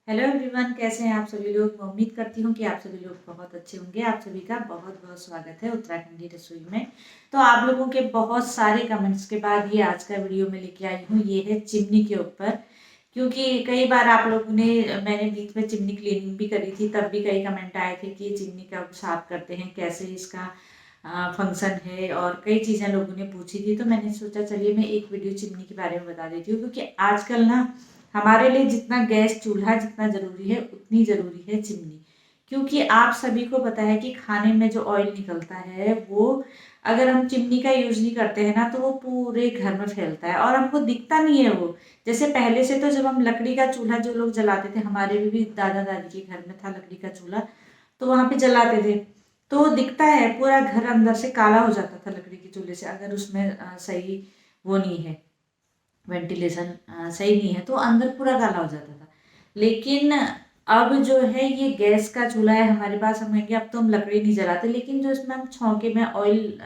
Hello everyone, कैसे हैं आप सभी लोग। मैं उम्मीद करती हूँ कि आप सभी लोग बहुत अच्छे होंगे। आप सभी का बहुत बहुत स्वागत है उत्तराखंडी रसोई में। तो आप लोगों के बहुत सारे कमेंट्स के बाद ये आज का वीडियो में लेके आई हूँ। ये है चिमनी के ऊपर, क्योंकि कई बार आप लोगों ने मैंने बीच में चिमनी क्लीनिंग भी करी थी, तब भी कई कमेंट आए थे कि चिमनी कब साफ करते हैं, कैसे इसका फंक्शन है, और कई चीज़ें लोगों ने पूछी थी। तो मैंने सोचा चलिए मैं एक वीडियो चिमनी के बारे में बता देती हूँ, क्योंकि आजकल ना हमारे लिए जितना गैस चूल्हा जितना ज़रूरी है उतनी ज़रूरी है चिमनी। क्योंकि आप सभी को पता है कि खाने में जो ऑयल निकलता है वो अगर हम चिमनी का यूज़ नहीं करते हैं ना तो वो पूरे घर में फैलता है और हमको दिखता नहीं है वो। जैसे पहले से तो जब हम लकड़ी का चूल्हा जो लोग जलाते थे, हमारे भी दादा दादी के घर में था लकड़ी का चूल्हा, तो वहाँ पे जलाते थे तो वो दिखता है, पूरा घर अंदर से काला हो जाता था लकड़ी के चूल्हे से, अगर उसमें सही वो नहीं है, वेंटिलेशन सही नहीं है तो अंदर पूरा काला हो जाता था। लेकिन अब जो है ये गैस का चूल्हा है हमारे पास, हम कहेंगे अब तो हम लकड़ी नहीं जलाते, लेकिन जो इसमें हम छौंके में ऑयल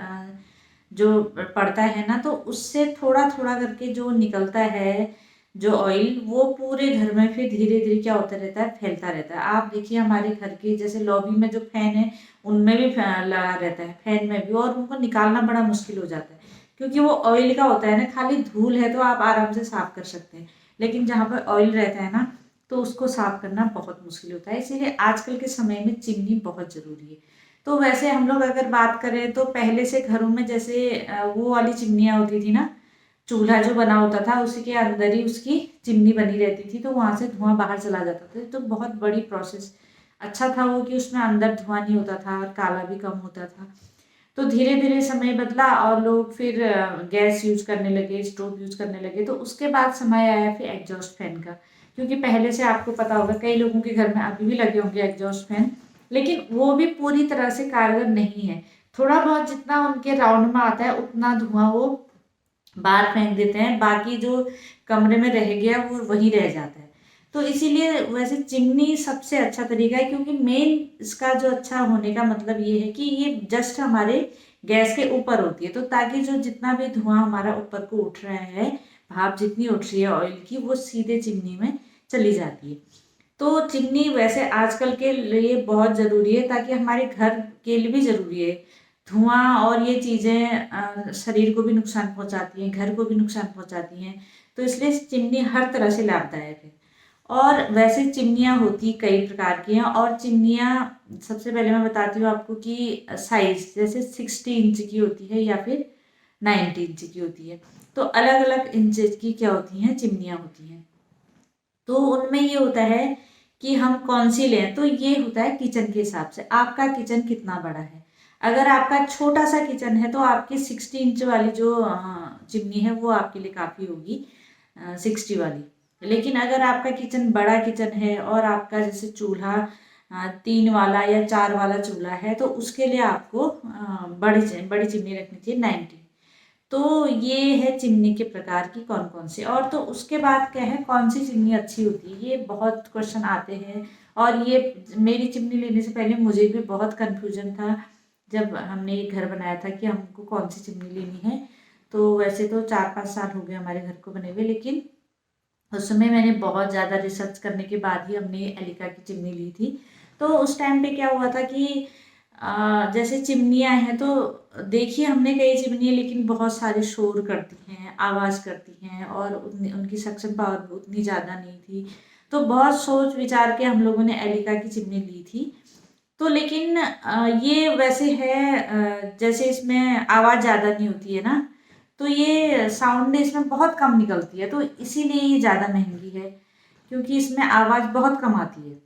जो पड़ता है ना, तो उससे थोड़ा थोड़ा करके जो निकलता है जो ऑयल, वो पूरे घर में फिर धीरे धीरे क्या होता रहता है, फैलता रहता है। आप देखिए हमारे घर के जैसे लॉबी में जो फैन है उनमें भी लगा रहता है, फैन में भी, और उनको निकालना बड़ा मुश्किल हो जाता है क्योंकि वो ऑयल का होता है ना। खाली धूल है तो आप आराम से साफ कर सकते हैं, लेकिन जहाँ पर ऑयल रहता है ना तो उसको साफ करना बहुत मुश्किल होता है। इसीलिए आजकल के समय में चिमनी बहुत ज़रूरी है। तो वैसे हम लोग अगर बात करें तो पहले से घरों में जैसे वो वाली चिमनियाँ होती थी ना, चूल्हा जो बना होता था उसी के अंदर ही उसकी चिमनी बनी रहती थी, तो वहाँ से धुआं बाहर चला जाता था। तो बहुत बड़ी प्रोसेस अच्छा था वो कि उसमें अंदर धुआं नहीं होता था और काला भी कम होता था। तो धीरे धीरे समय बदला और लोग फिर गैस यूज करने लगे, स्टोव यूज करने लगे। तो उसके बाद समय आया फिर एग्जॉस्ट फैन का, क्योंकि पहले से आपको पता होगा कई लोगों के घर में अभी भी लगे होंगे एग्जॉस्ट फैन, लेकिन वो भी पूरी तरह से कारगर नहीं है। थोड़ा बहुत जितना उनके राउंड में आता है उतना धुआं वो बाहर फेंक देते हैं, बाकी जो कमरे में रह गया वो वही रह जाता है। तो इसीलिए वैसे चिमनी सबसे अच्छा तरीका है, क्योंकि मेन इसका जो अच्छा होने का मतलब ये है कि ये जस्ट हमारे गैस के ऊपर होती है, तो ताकि जो जितना भी धुआं हमारा ऊपर को उठ रहा है, भाप जितनी उठ रही है ऑयल की, वो सीधे चिमनी में चली जाती है। तो चिमनी वैसे आजकल के लिए बहुत ज़रूरी है, ताकि हमारे घर के लिए भी ज़रूरी है। धुआं और ये चीज़ें शरीर को भी नुकसान पहुंचाती हैं, घर को भी नुकसान पहुंचाती हैं, तो इसलिए चिमनी हर तरह से लाभदायक है। और वैसे चिमनियाँ होती कई प्रकार की हैं, और चिमनियाँ सबसे पहले मैं बताती हूँ आपको कि साइज़ जैसे 60 इंच की होती है या फिर 90 इंच की होती है। तो अलग अलग इंचेज की क्या होती हैं, चिमनियाँ होती हैं। तो उनमें ये होता है कि हम कौन सी लें, तो ये होता है किचन के हिसाब से, आपका किचन कितना बड़ा है। अगर आपका छोटा सा किचन है तो आपकी 60 इंच वाली जो चिमनी है वो आपके लिए काफ़ी होगी, 60 वाली। लेकिन अगर आपका किचन बड़ा किचन है और आपका जैसे चूल्हा 3 वाला या 4 वाला चूल्हा है, तो उसके लिए आपको बड़ी बड़ी चिमनी रखनी चाहिए, 90। तो ये है चिमनी के प्रकार की कौन कौन सी। और तो उसके बाद क्या है, कौन सी चिमनी अच्छी होती है, ये बहुत क्वेश्चन आते हैं। और ये मेरी चिमनी लेने से पहले मुझे भी बहुत कन्फ्यूजन था जब हमने ये घर बनाया था कि हमको कौन सी चिमनी लेनी है। तो वैसे तो 4-5 साल हो गए हमारे घर को बने हुए, लेकिन उस समय मैंने बहुत ज़्यादा रिसर्च करने के बाद ही हमने एलिका की चिमनी ली थी। तो उस टाइम पे क्या हुआ था कि जैसे चिमनियाँ हैं तो देखिए हमने कई चिमनियाँ, लेकिन बहुत सारे शोर करती हैं, आवाज़ करती हैं, और उनकी सक्शन पावर भी उतनी ज़्यादा नहीं थी। तो बहुत सोच विचार के हम लोगों ने एलिका की चिमनी ली थी। तो लेकिन ये वैसे है, जैसे इसमें आवाज़ ज़्यादा नहीं होती है ना, तो ये साउंड इसमें बहुत कम निकलती है, तो इसीलिए ये ज़्यादा महंगी है, क्योंकि इसमें आवाज़ बहुत कम आती है।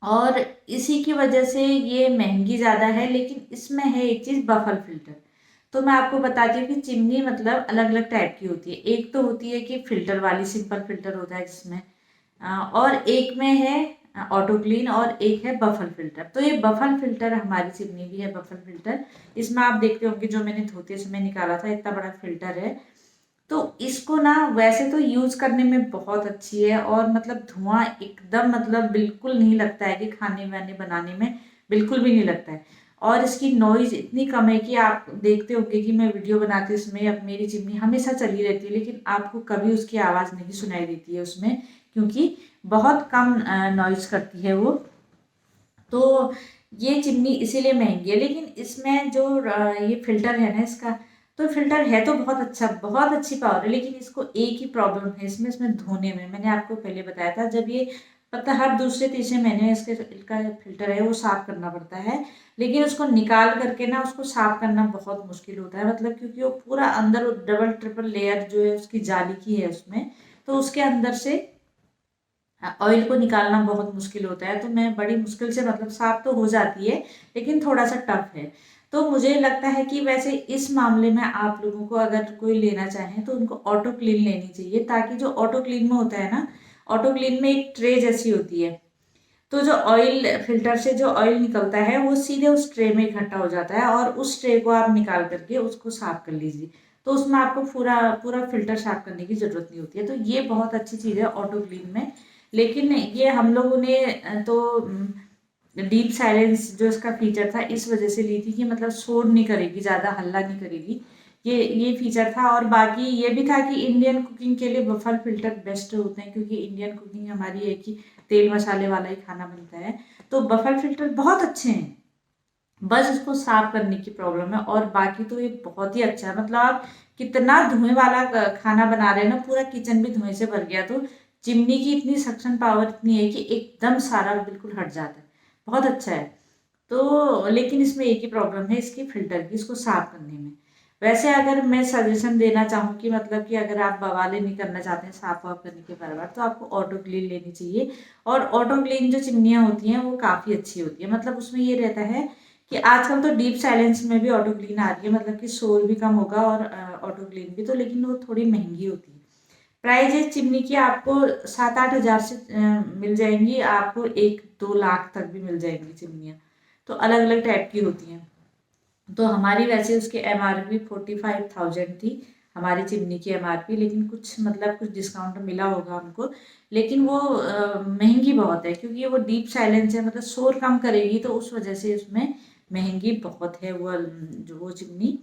और इसी की वजह से ये महंगी ज़्यादा है। लेकिन इसमें है एक चीज़, बफल फिल्टर। तो मैं आपको बताती हूँ कि चिमनी मतलब अलग अलग टाइप की होती है। एक तो होती है कि फिल्टर वाली, सिंपल फिल्टर होता है जिसमें और एक में है ऑटो क्लीन, और एक है बफल फिल्टर। तो ये बफल फिल्टर हमारी चिमनी भी है, बफल फिल्टर। इसमें आप देखते होंगे जो मैंने धोते समय निकाला था, इतना बड़ा फिल्टर है। तो इसको ना वैसे तो यूज़ करने में बहुत अच्छी है, और मतलब धुआं एकदम मतलब बिल्कुल नहीं लगता है कि खाने वाने बनाने में बिल्कुल भी नहीं लगता है। और इसकी नॉइज़ इतनी कम है कि आप देखते होंगे कि मैं वीडियो बनाते समय अब मेरी चिमनी हमेशा चली रहती है, लेकिन आपको कभी उसकी आवाज़ नहीं सुनाई देती है उसमें, क्योंकि बहुत कम नॉइज़ करती है वो। तो ये चिमनी इसीलिए महंगी है। लेकिन इसमें जो ये फ़िल्टर है ना इसका, तो फ़िल्टर है तो बहुत अच्छा, बहुत अच्छी पावर है, लेकिन इसको एक ही प्रॉब्लम है इसमें धोने में। मैंने आपको पहले बताया था, जब ये मतलब हर दूसरे तीसरे महीने इसका फ़िल्टर है वो साफ़ करना पड़ता है। लेकिन उसको निकाल करके ना उसको साफ़ करना बहुत मुश्किल होता है, मतलब क्योंकि वो पूरा अंदर डबल ट्रिपल लेयर जो है उसकी जाली की है उसमें, तो उसके अंदर से ऑयल को निकालना बहुत मुश्किल होता है। तो मैं बड़ी मुश्किल से, मतलब साफ तो हो जाती है लेकिन थोड़ा सा टफ है। तो मुझे लगता है कि वैसे इस मामले में आप लोगों को अगर कोई लेना चाहें तो उनको ऑटो क्लीन लेनी चाहिए, ताकि जो ऑटो क्लीन में होता है ना, ऑटो क्लीन में एक ट्रे जैसी होती है, तो जो ऑयल फिल्टर से जो ऑयल निकलता है वो सीधे उस ट्रे में इकट्ठा हो जाता है, और उस ट्रे को आप निकाल करके उसको साफ कर लीजिए। तो उसमें आपको पूरा पूरा फिल्टर साफ करने की ज़रूरत नहीं होती है। तो ये बहुत अच्छी चीज़ है ऑटो क्लीन में। लेकिन ये हम लोगों ने तो डीप साइलेंस जो इसका फीचर था इस वजह से ली थी कि मतलब शोर नहीं करेगी, ज़्यादा हल्ला नहीं करेगी, ये फीचर था। और बाकी ये भी था कि इंडियन कुकिंग के लिए बफर फिल्टर बेस्ट होते हैं, क्योंकि इंडियन कुकिंग हमारी एक ही तेल मसाले वाला ही खाना बनता है। तो बफर फिल्टर बहुत अच्छे हैं, बस इसको साफ करने की प्रॉब्लम है। और बाकी तो ये बहुत ही अच्छा है, मतलब आप कितना धुएं वाला खाना बना रहे हैं ना, पूरा किचन भी धुएं से भर गया, तो चिमनी की इतनी सक्शन पावर इतनी है कि एकदम सारा बिल्कुल हट जाता है, बहुत अच्छा है। तो लेकिन इसमें एक ही प्रॉब्लम है इसकी फ़िल्टर की, इसको साफ करने में। वैसे अगर मैं सजेशन देना चाहूँ कि मतलब कि अगर आप बवाले नहीं करना चाहते हैं साफ वाफ करने के बार-बार, तो आपको ऑटो क्लीन लेनी चाहिए। और ऑटो क्लीन जो चिमनियाँ होती हैं वो काफ़ी अच्छी होती है, मतलब उसमें ये रहता है कि आजकल तो डीप साइलेंस में भी ऑटो क्लीन आ रही है, मतलब कि शोर भी कम होगा और ऑटो क्लीन भी, तो लेकिन वो थोड़ी महंगी होती है। प्राइस इस चिमनी की आपको 7-8 हज़ार से मिल जाएंगी, आपको 1-2 लाख तक भी मिल जाएंगी चिमनियाँ। तो अलग अलग टाइप की होती हैं। तो हमारी वैसे उसकी MRP 45,000 थी, हमारी चिमनी की MRP, लेकिन कुछ मतलब कुछ डिस्काउंट मिला होगा हमको। लेकिन वो महंगी बहुत है, क्योंकि वो डीप साइलेंस है, मतलब शोर कम करेगी, तो उस वजह से उसमें महंगी बहुत है वो जो वो चिमनी।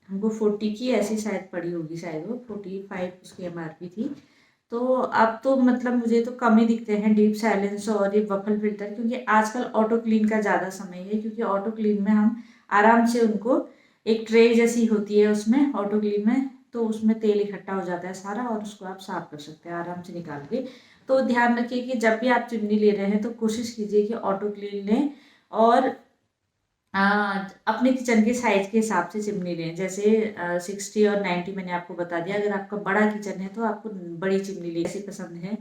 हमको 40 की ऐसी शायद पड़ी होगी, शायद वो 45 उसकी MRP थी। तो अब तो मतलब मुझे तो कम ही दिखते हैं डीप साइलेंस और ये बफल फिल्टर, क्योंकि आजकल ऑटो क्लीन का ज़्यादा समय है। क्योंकि ऑटो क्लीन में हम आराम से उनको, एक ट्रे जैसी होती है उसमें ऑटो क्लीन में, तो उसमें तेल इकट्ठा हो जाता है सारा, और उसको आप साफ कर सकते हैं आराम से निकाल के। तो ध्यान रखिए कि जब भी आप चिमनी ले रहे हैं तो कोशिश कीजिए कि ऑटो क्लीन लें, और अपने किचन के साइज के हिसाब से चिमनी लें। जैसे 60 और 90 मैंने आपको बता दिया। अगर आपका बड़ा किचन है तो आपको बड़ी चिमनी ले, ऐसी पसंद है।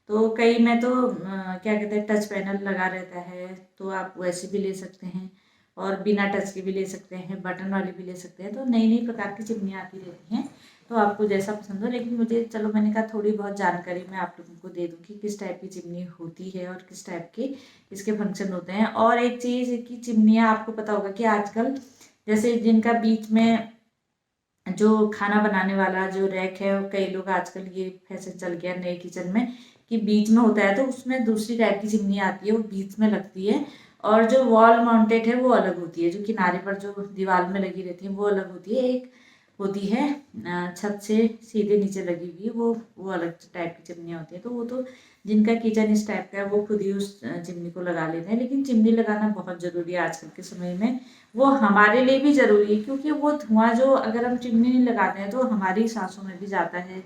तो कई में तो क्या कहते हैं टच पैनल लगा रहता है, तो आप वैसे भी ले सकते हैं, और बिना टच के भी ले सकते हैं, बटन वाली भी ले सकते हैं। तो नई नई प्रकार की चिमनियाँ आती रहती हैं, तो आपको जैसा पसंद हो। लेकिन मुझे, चलो मैंने कहा थोड़ी बहुत जानकारी मैं आप लोगों को दे दूँ कि किस टाइप की चिमनी होती है और किस टाइप के इसके फंक्शन होते हैं। और एक चीज़ की चिमनियाँ आपको पता होगा कि आजकल जैसे जिनका बीच में जो खाना बनाने वाला जो रैक है, कई लोग आजकल ये फैशन चल गया नए किचन में कि बीच में होता है, तो उसमें दूसरी टाइप की चिमनी आती है, वो बीच में लगती है। और जो वॉल माउंटेड है वो अलग होती है, जो किनारे पर जो दीवार में लगी रहती है वो अलग होती है। एक होती है छत से सीधे नीचे लगी हुई, वो अलग टाइप की चिमनियाँ होती है। तो वो तो जिनका किचन इस टाइप का है वो खुद ही उस चिमनी को लगा लेते हैं। लेकिन चिमनी लगाना बहुत ज़रूरी है आजकल के समय में, वो हमारे लिए भी ज़रूरी है, क्योंकि वो धुआं जो, अगर हम चिमनी नहीं लगाते हैं तो हमारी सांसों में भी जाता है,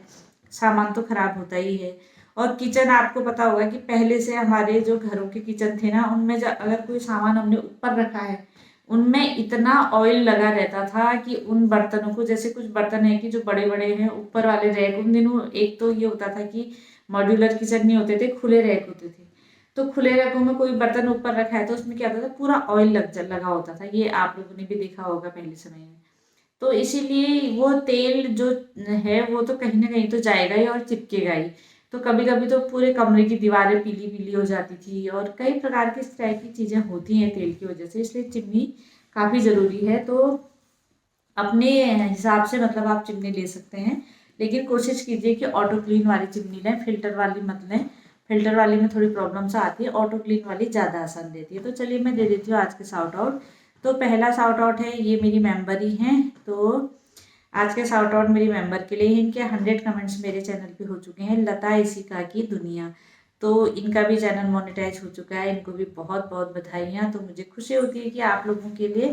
सामान तो खराब होता ही है। और किचन आपको पता होगा कि पहले से हमारे जो घरों के किचन थे ना, उनमें अगर कोई सामान हमने ऊपर रखा है, उनमें इतना ऑयल लगा रहता था कि उन बर्तनों को, जैसे कुछ बर्तन है कि जो बड़े बड़े हैं ऊपर वाले रैक, उन दिनों एक तो ये होता था कि मॉड्यूलर किचन नहीं होते थे, खुले रैक होते थे। तो खुले रैकों में कोई बर्तन ऊपर रखा है तो उसमें क्या होता था, पूरा ऑयल लगा होता था। ये आप लोगों ने भी देखा होगा पहले समय में। तो इसीलिए वो तेल जो है वो तो कहीं ना कहीं तो जाएगा ही और चिपकेगा ही। तो कभी कभी तो पूरे कमरे की दीवारें पीली पीली हो जाती थी, और कई प्रकार की इस टाइप की चीज़ें होती हैं तेल की वजह से, इसलिए चिमनी काफ़ी ज़रूरी है। तो अपने हिसाब से मतलब आप चिमनी ले सकते हैं, लेकिन कोशिश कीजिए कि ऑटो क्लीन वाली चिमनी लें, फिल्टर वाली मत लें। फिल्टर वाली में थोड़ी प्रॉब्लम्स आती है, ऑटो क्लीन वाली ज़्यादा आसान रहती है। तो चलिए मैं दे देती हूँ आज के शाउट आउट। तो पहला शाउट आउट है, ये मेरी मेंबर ही हैं, तो आज के शाउट आउट मेरी मेंबर के लिए, इनके 100 कमेंट्स मेरे चैनल पे हो चुके हैं। लता इसिका की दुनिया, तो इनका भी चैनल मोनेटाइज हो चुका है, इनको भी बहुत बहुत बधाइयाँ। तो मुझे खुशी होती है कि आप लोगों के लिए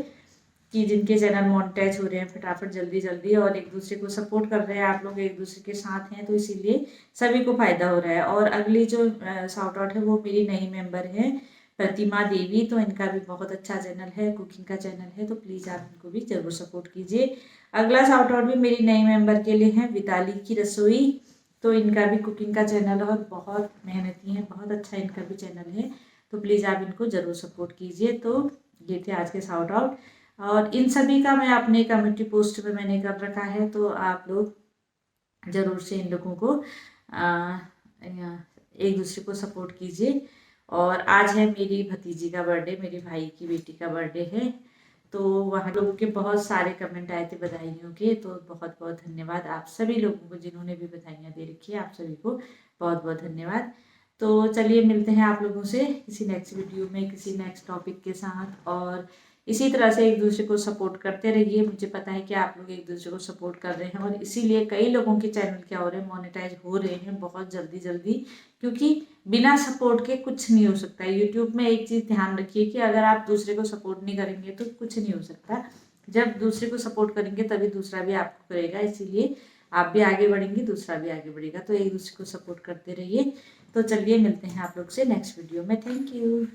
कि जिनके चैनल मोनेटाइज हो रहे हैं फटाफट जल्दी जल्दी और एक दूसरे को सपोर्ट कर रहे हैं, आप लोग एक दूसरे के साथ हैं, तो इसीलिए सभी को फायदा हो रहा है। और अगली जो शाउट आउट है वो मेरी नई मेंबर है प्रतिमा देवी, तो इनका भी बहुत अच्छा चैनल है, कुकिंग का चैनल है, तो प्लीज़ आप इनको भी जरूर सपोर्ट कीजिए। अगला शाउट आउट भी मेरी नई मेंबर के लिए है विताली की रसोई, तो इनका भी कुकिंग का चैनल है और बहुत मेहनती है, बहुत अच्छा इनका भी चैनल है, तो प्लीज़ आप इनको ज़रूर सपोर्ट कीजिए। तो ये थे आज के शाउट आउट और इन सभी का मैं अपने कम्युनिटी पोस्ट पे मैंने कर रखा है, तो आप लोग ज़रूर से इन लोगों को एक दूसरे को सपोर्ट कीजिए। और आज है मेरी भतीजी का बर्थडे, मेरे भाई की बेटी का बर्थडे है, तो वहाँ लोगों के बहुत सारे कमेंट आए थे बधाइयों के, तो बहुत बहुत धन्यवाद आप सभी लोगों को जिन्होंने भी बधाइयाँ दे रखी है, आप सभी को बहुत बहुत धन्यवाद। तो चलिए मिलते हैं आप लोगों से किसी नेक्स्ट वीडियो में किसी नेक्स्ट टॉपिक के साथ, और इसी तरह से एक दूसरे को सपोर्ट करते रहिए। मुझे पता है कि आप लोग एक दूसरे को सपोर्ट कर रहे हैं और इसीलिए कई लोगों के चैनल क्या हो रहे हैं मोनेटाइज हो रहे हैं बहुत जल्दी जल्दी, क्योंकि बिना सपोर्ट के कुछ नहीं हो सकता है। यूट्यूब में एक चीज़ ध्यान रखिए कि अगर आप दूसरे को सपोर्ट नहीं करेंगे तो कुछ नहीं हो सकता, जब दूसरे को सपोर्ट करेंगे तभी दूसरा भी आपको करेगा, इसीलिए आप भी आगे बढ़ेंगे दूसरा भी आगे बढ़ेगा, तो एक दूसरे को सपोर्ट करते रहिए। तो चलिए मिलते हैं आप लोग से नेक्स्ट वीडियो में, थैंक यू।